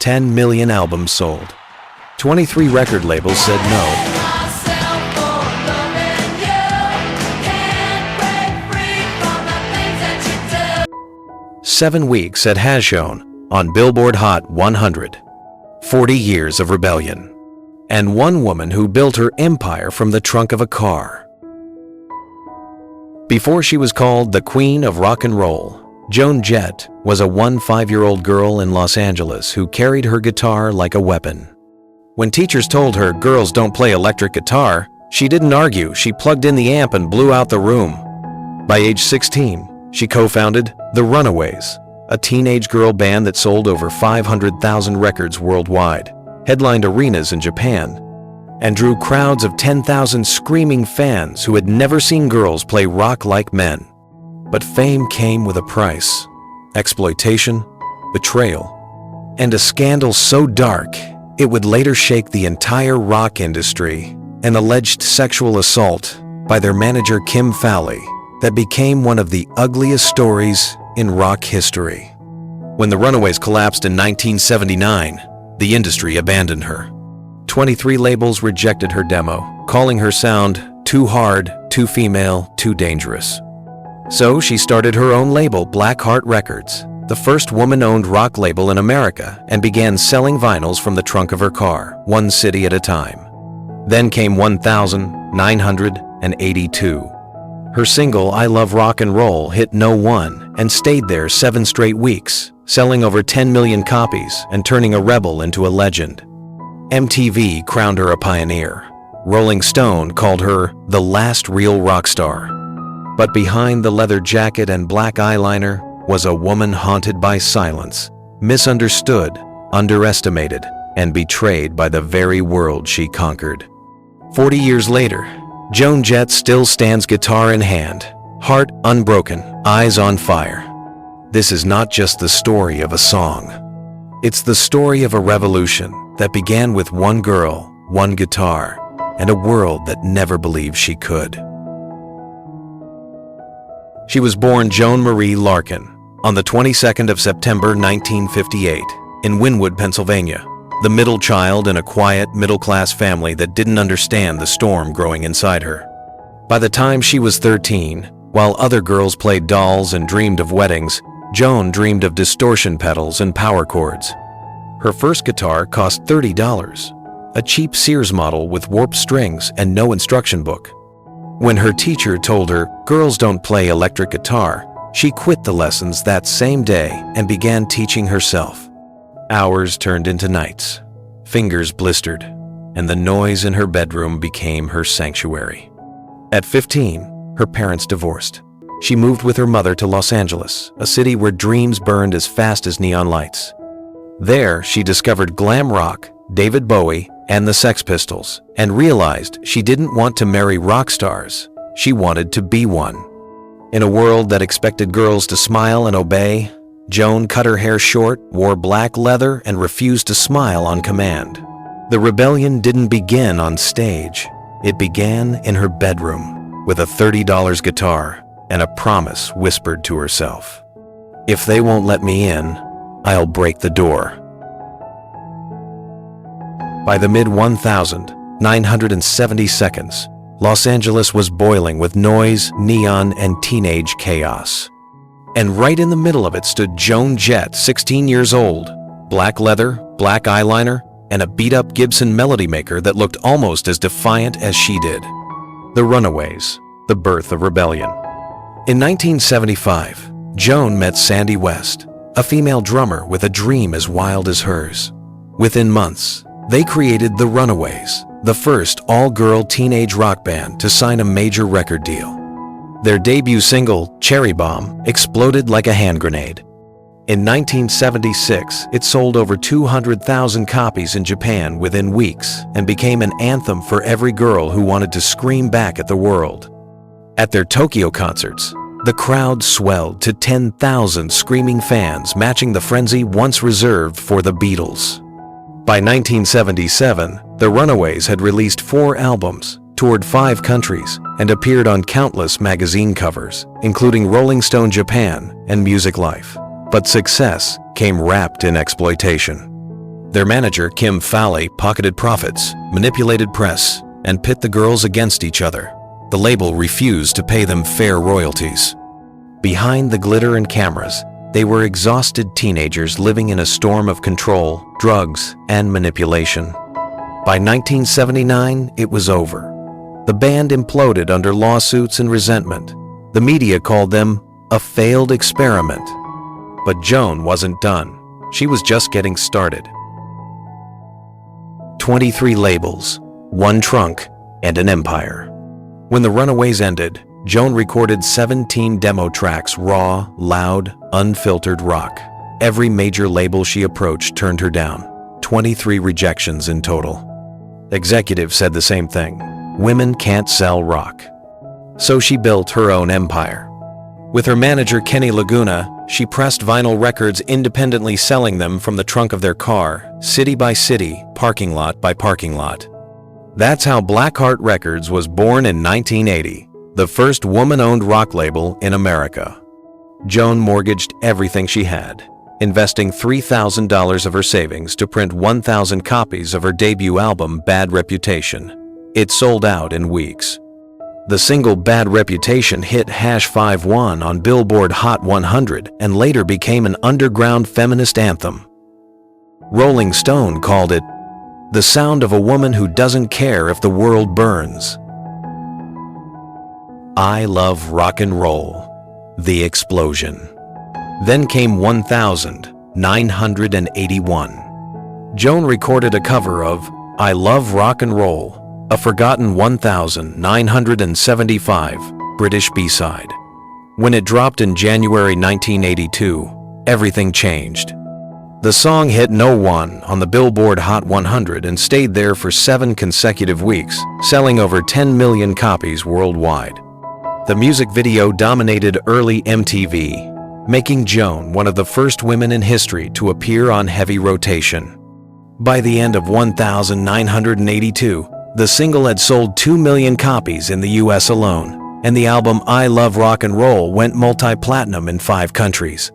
10 million albums sold. 23 record labels said no. 7 weeks it has shown on Billboard Hot 100. 40 years of rebellion. And one woman who built her empire from the trunk of a car. Before she was called the Queen of Rock and Roll, Joan Jett was a 5-year-old girl in Los Angeles who carried her guitar like a weapon. When teachers told her girls don't play electric guitar, she didn't argue. She plugged in the amp and blew out the room. By age 16, she co-founded the Runaways, a teenage girl band that sold over 500,000 records worldwide, headlined arenas in Japan, and drew crowds of 10,000 screaming fans who had never seen girls play rock like men. But fame came with a price: exploitation, betrayal, and a scandal so dark it would later shake the entire rock industry, an alleged sexual assault by their manager Kim Fowley that became one of the ugliest stories in rock history. When the Runaways collapsed in 1979, the industry abandoned her. 23 labels rejected her demo, calling her sound too hard, too female, too dangerous. So she started her own label, Blackheart Records, the first woman-owned rock label in America, and began selling vinyls from the trunk of her car, one city at a time. Then came 1982. Her single, I Love Rock and Roll, hit No. 1 and stayed there 7 straight weeks, selling over 10 million copies and turning a rebel into a legend. MTV crowned her a pioneer. Rolling Stone called her the last real rock star. But behind the leather jacket and black eyeliner was a woman haunted by silence, misunderstood, underestimated, and betrayed by the very world she conquered. 40 years later, Joan Jett still stands guitar in hand, heart unbroken, eyes on fire. This is not just the story of a song. It's the story of a revolution that began with one girl, one guitar, and a world that never believed she could. She was born Joan Marie Larkin on the 22nd of September 1958 in Wynwood, Pennsylvania, the middle child in a quiet, middle-class family that didn't understand the storm growing inside her. By the time she was 13, while other girls played dolls and dreamed of weddings, Joan dreamed of distortion pedals and power chords. Her first guitar cost $30, a cheap Sears model with warped strings and no instruction book. When her teacher told her girls don't play electric guitar, she quit the lessons that same day and began teaching herself. Hours turned into nights, fingers blistered, and the noise in her bedroom became her sanctuary. At 15, her parents divorced. She moved with her mother to Los Angeles, a city where dreams burned as fast as neon lights. There, she discovered glam rock, David Bowie, and the Sex Pistols, and realized she didn't want to marry rock stars. She wanted to be one. In a world that expected girls to smile and obey, Joan cut her hair short, wore black leather, and refused to smile on command. The rebellion didn't begin on stage. It began in her bedroom with a $30 guitar and a promise whispered to herself. If they won't let me in, I'll break the door. By the mid-1970s, Los Angeles was boiling with noise, neon, and teenage chaos. And right in the middle of it stood Joan Jett, 16 years old, black leather, black eyeliner, and a beat-up Gibson melody maker that looked almost as defiant as she did. The Runaways, the birth of rebellion. In 1975, Joan met Sandy West, a female drummer with a dream as wild as hers. Within months, they created the Runaways, the first all-girl teenage rock band to sign a major record deal. Their debut single, Cherry Bomb, exploded like a hand grenade. In 1976, it sold over 200,000 copies in Japan within weeks and became an anthem for every girl who wanted to scream back at the world. At their Tokyo concerts, the crowd swelled to 10,000 screaming fans, matching the frenzy once reserved for the Beatles. By 1977, the Runaways had released 4 albums, toured 5 countries, and appeared on countless magazine covers, including Rolling Stone Japan and Music Life. But success came wrapped in exploitation. Their manager, Kim Fowley, pocketed profits, manipulated press, and pit the girls against each other. The label refused to pay them fair royalties. Behind the glitter and cameras, they were exhausted teenagers living in a storm of control, drugs, and manipulation. By 1979, it was over. The band imploded under lawsuits and resentment. The media called them a failed experiment. But Joan wasn't done. She was just getting started. 23 labels, one trunk, and an empire. When the Runaways ended, Joan recorded 17 demo tracks, raw, loud, unfiltered rock. Every major label she approached turned her down. 23 rejections in total. Executives said the same thing. Women can't sell rock. So she built her own empire. With her manager Kenny Laguna, she pressed vinyl records independently, selling them from the trunk of their car, city by city, parking lot by parking lot. That's how Blackheart Records was born in 1980, the first woman-owned rock label in America. Joan mortgaged everything she had, investing $3,000 of her savings to print 1,000 copies of her debut album, Bad Reputation. It sold out in weeks. The single Bad Reputation hit #51 on Billboard Hot 100 and later became an underground feminist anthem. Rolling Stone called it the sound of a woman who doesn't care if the world burns. I Love Rock and Roll, the explosion. Then came 1981. Joan recorded a cover of I Love Rock and Roll, a forgotten 1975 British B-side. When it dropped in January 1982, everything changed. The song hit No. 1 on the Billboard Hot 100 and stayed there for 7 consecutive weeks, selling over 10 million copies worldwide. The music video dominated early MTV, making Joan one of the first women in history to appear on heavy rotation. By the end of 1982, the single had sold 2 million copies in the US alone, and the album I Love Rock and Roll went multi-platinum in 5 countries.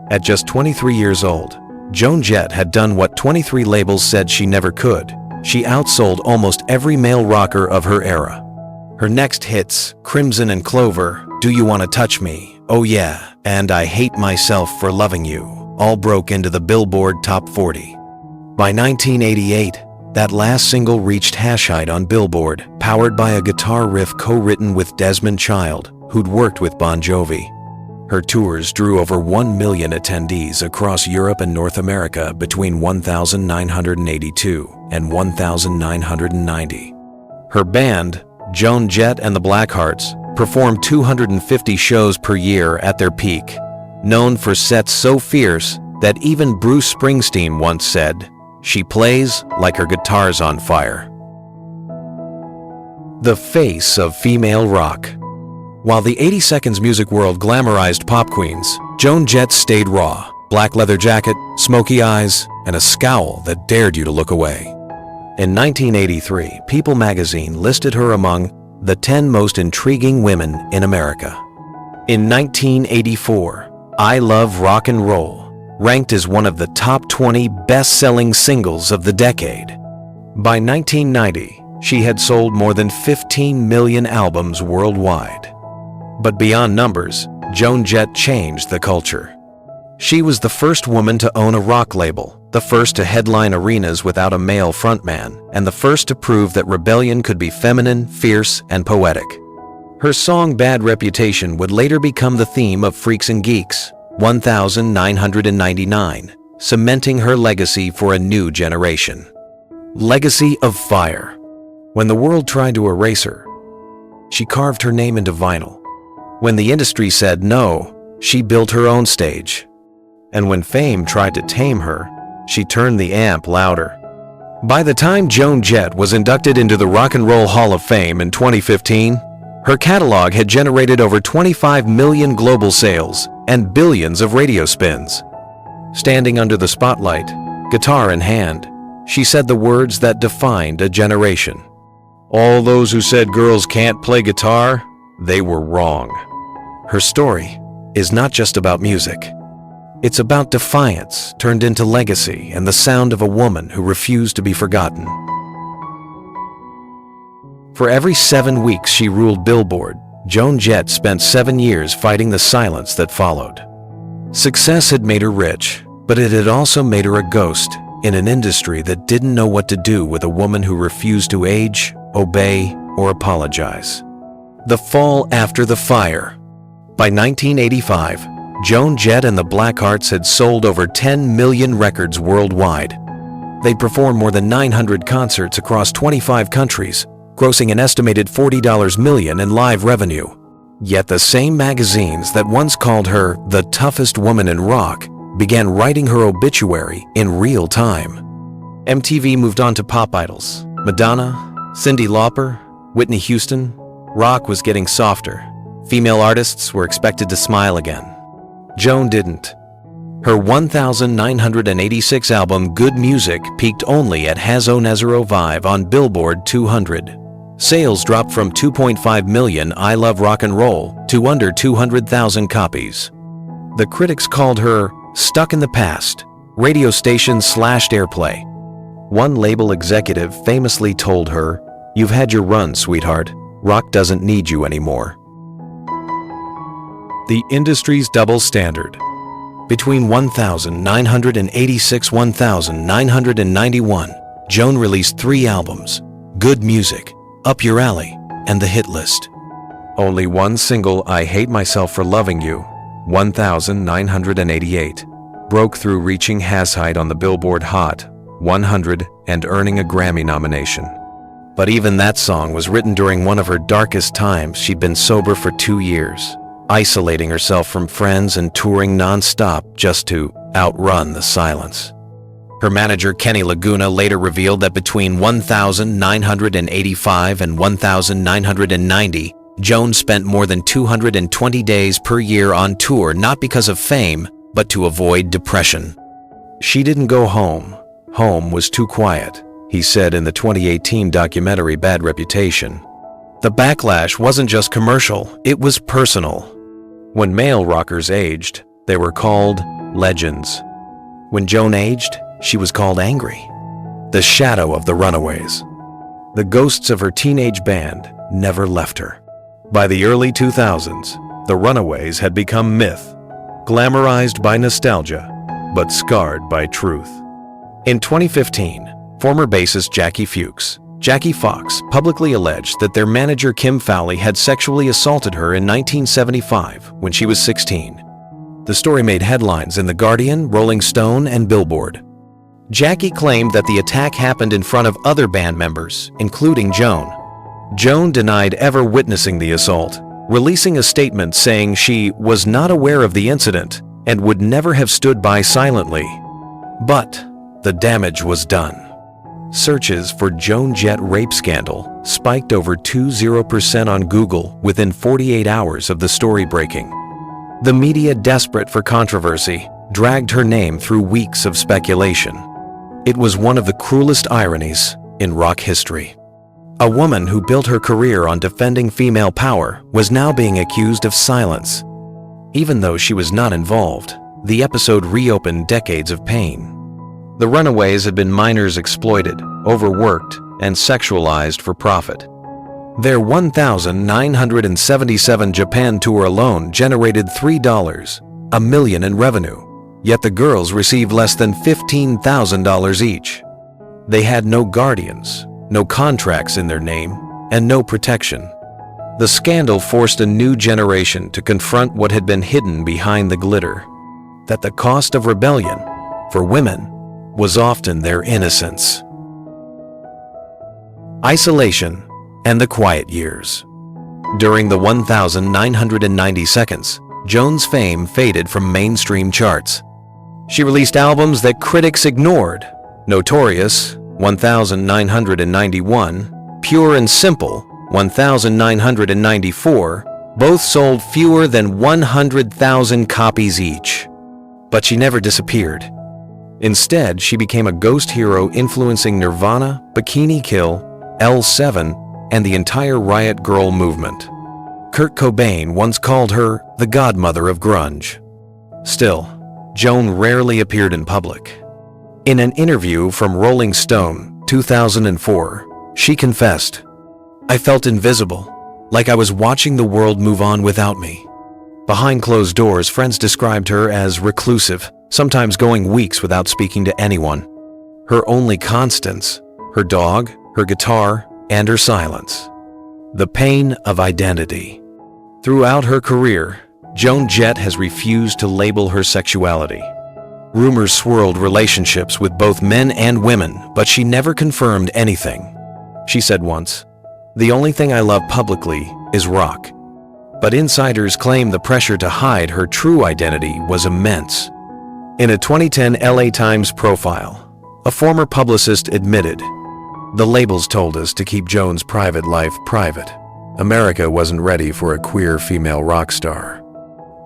At just 23 years old, Joan Jett had done what 23 labels said she never could. She outsold almost every male rocker of her era. Her next hits, Crimson and Clover, Do You Wanna Touch Me, Oh Yeah, and I Hate Myself for Loving You, all broke into the Billboard Top 40. By 1988, that last single reached hash height on Billboard, powered by a guitar riff co-written with Desmond Child, who'd worked with Bon Jovi. Her tours drew over 1 million attendees across Europe and North America between 1982 and 1990. Her band, Joan Jett and the Blackhearts, performed 250 shows per year at their peak, known for sets so fierce that even Bruce Springsteen once said, "She plays like her guitar's on fire." The face of female rock. While the 80 Seconds music world glamorized pop queens, Joan Jett stayed raw, black leather jacket, smoky eyes, and a scowl that dared you to look away. In 1983, People magazine listed her among the 10 most intriguing women in America. In 1984, I Love Rock and Roll ranked as one of the top 20 best-selling singles of the decade. By 1990, she had sold more than 15 million albums worldwide. But beyond numbers, Joan Jett changed the culture. She was the first woman to own a rock label, the first to headline arenas without a male frontman, and the first to prove that rebellion could be feminine, fierce, and poetic. Her song Bad Reputation would later become the theme of Freaks and Geeks, 1999, cementing her legacy for a new generation. Legacy of Fire. When the world tried to erase her, she carved her name into vinyl. When the industry said no, she built her own stage. And when fame tried to tame her, she turned the amp louder. By the time Joan Jett was inducted into the Rock and Roll Hall of Fame in 2015, her catalog had generated over 25 million global sales and billions of radio spins. Standing under the spotlight, guitar in hand, she said the words that defined a generation. All those who said girls can't play guitar, they were wrong. Her story is not just about music. It's about defiance turned into legacy and the sound of a woman who refused to be forgotten. For every 7 weeks she ruled Billboard, Joan Jett spent 7 years fighting the silence that followed. Success had made her rich, but it had also made her a ghost in an industry that didn't know what to do with a woman who refused to age, obey, or apologize. The fall after the fire. By 1985, Joan Jett and the Blackhearts had sold over 10 million records worldwide. They'd performed more than 900 concerts across 25 countries, grossing an estimated $40 million in live revenue. Yet the same magazines that once called her the toughest woman in rock began writing her obituary in real time. MTV moved on to pop idols. Madonna, Cyndi Lauper, Whitney Houston. Rock was getting softer. Female artists were expected to smile again. Joan didn't. Her 1986 album Good Music peaked only at Hazo Nezero Vive on Billboard 200. Sales dropped from 2.5 million I Love Rock and Roll to under 200,000 copies. The critics called her stuck in the past. Radio stations slashed airplay. One label executive famously told her, "You've had your run, sweetheart. Rock doesn't need you anymore." The industry's double standard. Between 1986 and 1991, Joan released 3 albums: Good Music, Up Your Alley, and The Hit List. Only one single, I Hate Myself for Loving You, 1988, broke through, reaching has height on the Billboard Hot 100 and earning a Grammy nomination. But even that song was written during one of her darkest times. She'd been sober for 2 years, isolating herself from friends and touring non-stop just to outrun the silence. Her manager, Kenny Laguna, later revealed that between 1985 and 1990, Joan spent more than 220 days per year on tour, not because of fame, but to avoid depression. She didn't go home. Home was too quiet, he said in the 2018 documentary Bad Reputation. The backlash wasn't just commercial, it was personal. When male rockers aged, they were called legends. When Joan aged, she was called angry. The shadow of the Runaways. The ghosts of her teenage band never left her. By the early 2000s, the Runaways had become myth, glamorized by nostalgia, but scarred by truth. In 2015, former bassist Jackie Fox publicly alleged that their manager Kim Fowley had sexually assaulted her in 1975 when she was 16. The story made headlines in The Guardian, Rolling Stone, and Billboard. Jackie claimed that the attack happened in front of other band members, including Joan. Joan denied ever witnessing the assault, releasing a statement saying she was not aware of the incident and would never have stood by silently. But the damage was done. Searches for Joan Jett rape scandal spiked over 20% on Google within 48 hours of the story breaking. The media, desperate for controversy, dragged her name through weeks of speculation. It was one of the cruelest ironies in rock history. A woman who built her career on defending female power was now being accused of silence. Even though she was not involved, the episode reopened decades of pain. The Runaways had been minors exploited, overworked, and sexualized for profit. Their 1977 Japan tour alone generated $3 million in revenue, yet the girls received less than $15,000 each. They had no guardians, no contracts in their name, and no protection. The scandal forced a new generation to confront what had been hidden behind the glitter, that the cost of rebellion, for women, was often their innocence. Isolation and the quiet years. During the 1990 seconds, Joan's fame faded from mainstream charts. She released albums that critics ignored. Notorious, 1991, Pure and Simple, 1994, both sold fewer than 100,000 copies each. But she never disappeared. Instead, she became a ghost hero influencing Nirvana, Bikini Kill, L7, and the entire Riot Grrrl movement. Kurt Cobain once called her the godmother of grunge. Still, Joan rarely appeared in public. In an interview from Rolling Stone, 2004, she confessed, "I felt invisible, like I was watching the world move on without me." Behind closed doors, friends described her as reclusive, sometimes going weeks without speaking to anyone. Her only constants, her dog, her guitar, and her silence. The pain of identity. Throughout her career, Joan Jett has refused to label her sexuality. Rumors swirled relationships with both men and women, but she never confirmed anything. She said once, "The only thing I love publicly is rock." But insiders claim the pressure to hide her true identity was immense. In a 2010 LA Times profile, a former publicist admitted, "The labels told us to keep Joan's private life private. America wasn't ready for a queer female rock star."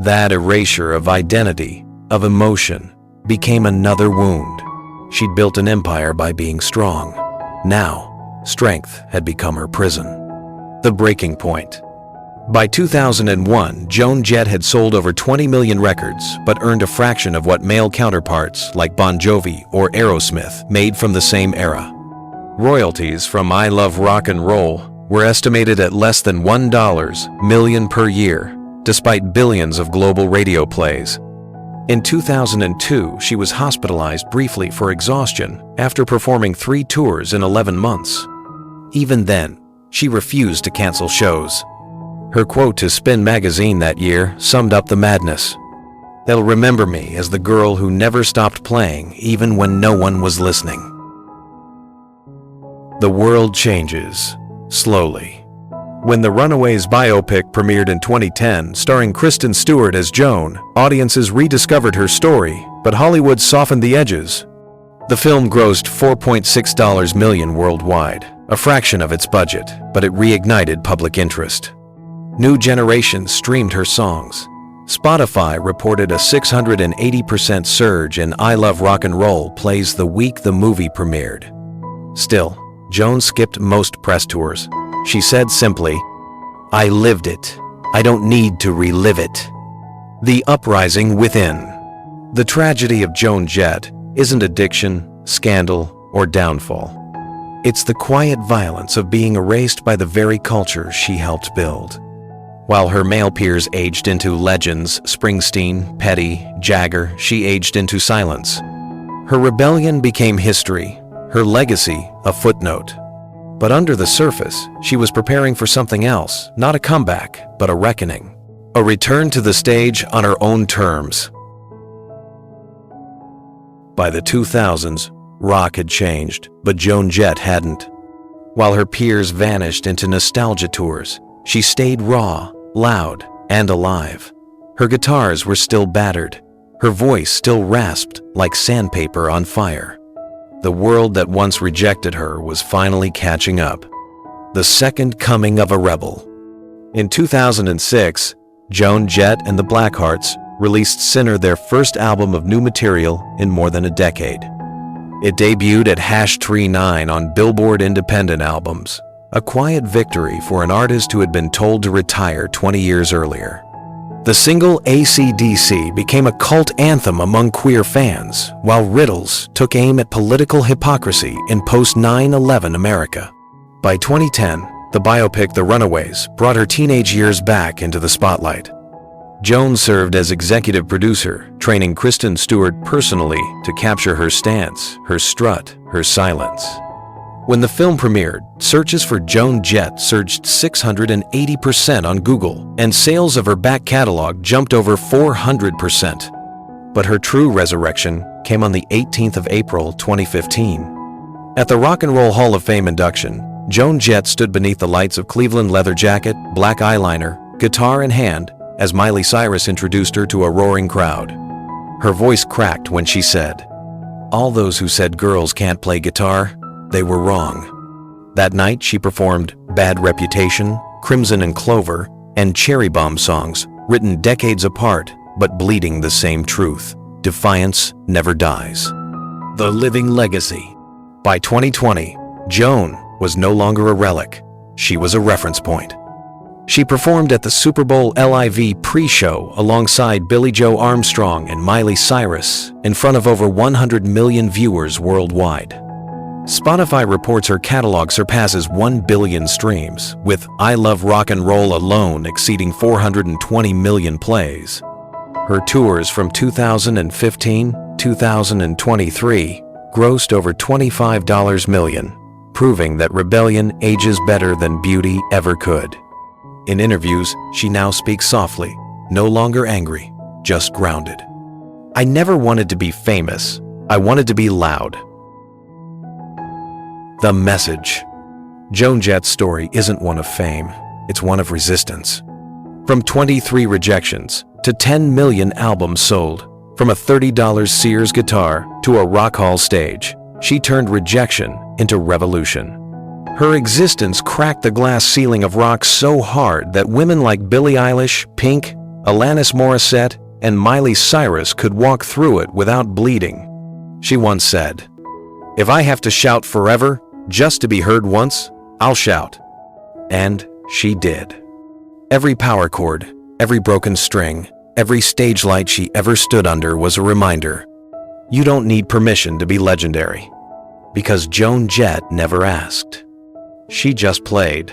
That erasure of identity, of emotion, became another wound. She'd built an empire by being strong. Now, strength had become her prison. The breaking point. By 2001, Joan Jett had sold over 20 million records, but earned a fraction of what male counterparts like Bon Jovi or Aerosmith made from the same era. Royalties from I Love Rock and Roll were estimated at less than $1 million per year, despite billions of global radio plays. In 2002, she was hospitalized briefly for exhaustion after performing 3 tours in 11 months. Even then, she refused to cancel shows. Her quote to Spin magazine that year summed up the madness. "They'll remember me as the girl who never stopped playing even when no one was listening." The world changes, slowly. When the Runaways biopic premiered in 2010, starring Kristen Stewart as Joan, audiences rediscovered her story, but Hollywood softened the edges. The film grossed $4.6 million worldwide, a fraction of its budget, but it reignited public interest. New generations streamed her songs. Spotify reported a 680% surge in I Love Rock and Roll plays the week the movie premiered. Still, Joan skipped most press tours. She said simply, "I lived it. I don't need to relive it." The uprising within. The tragedy of Joan Jett isn't addiction, scandal, or downfall. It's the quiet violence of being erased by the very culture she helped build. While her male peers aged into legends, Springsteen, Petty, Jagger, she aged into silence. Her rebellion became history, her legacy a footnote. But under the surface, she was preparing for something else, not a comeback, but a reckoning. A return to the stage on her own terms. By the 2000s, rock had changed, but Joan Jett hadn't. While her peers vanished into nostalgia tours, she stayed raw, loud, and alive. Her guitars were still battered. Her voice still rasped like sandpaper on fire. The world that once rejected her was finally catching up. The second coming of a rebel. In 2006, Joan Jett and the Blackhearts released Sinner, their first album of new material in more than a decade. It debuted at #39 on Billboard Independent Albums, a quiet victory for an artist who had been told to retire 20 years earlier. The single AC/DC became a cult anthem among queer fans, while riddles took aim at political hypocrisy in post-9/11 America. By 2010, the biopic The Runaways brought her teenage years back into the spotlight. Joan served as executive producer, training Kristen Stewart personally to capture her stance, her strut, her silence. When the film premiered, searches for Joan Jett surged 680% on Google, and sales of her back catalog jumped over 400%. But her true resurrection came on the 18th of April 2015. At the Rock and Roll Hall of Fame induction, Joan Jett stood beneath the lights of Cleveland leather jacket, black eyeliner, guitar in hand, as Miley Cyrus introduced her to a roaring crowd. Her voice cracked when she said, "All those who said girls can't play guitar, they were wrong." That night, she performed Bad Reputation, Crimson and Clover, and Cherry Bomb songs, written decades apart, but bleeding the same truth. Defiance never dies. The living legacy. By 2020, Joan was no longer a relic. She was a reference point. She performed at the Super Bowl Live pre-show alongside Billie Joe Armstrong and Miley Cyrus in front of over 100 million viewers worldwide. Spotify reports her catalog surpasses 1 billion streams, with I Love Rock and Roll alone exceeding 420 million plays. Her tours from 2015-2023 grossed over $25 million, proving that rebellion ages better than beauty ever could. In interviews, she now speaks softly, no longer angry, just grounded. I never wanted to be famous. I wanted to be loud. The message. Joan Jett's story isn't one of fame. It's one of resistance. From 23 rejections to 10 million albums sold, from a $30 Sears guitar to a Rock Hall stage, she turned rejection into revolution. Her existence cracked the glass ceiling of rock so hard that women like Billie Eilish, Pink, Alanis Morissette, and Miley Cyrus could walk through it without bleeding. She once said, "If I have to shout forever just to be heard once, I'll shout." And she did. Every power chord, every broken string, every stage light she ever stood under was a reminder. You don't need permission to be legendary. Because Joan Jett never asked. She just played.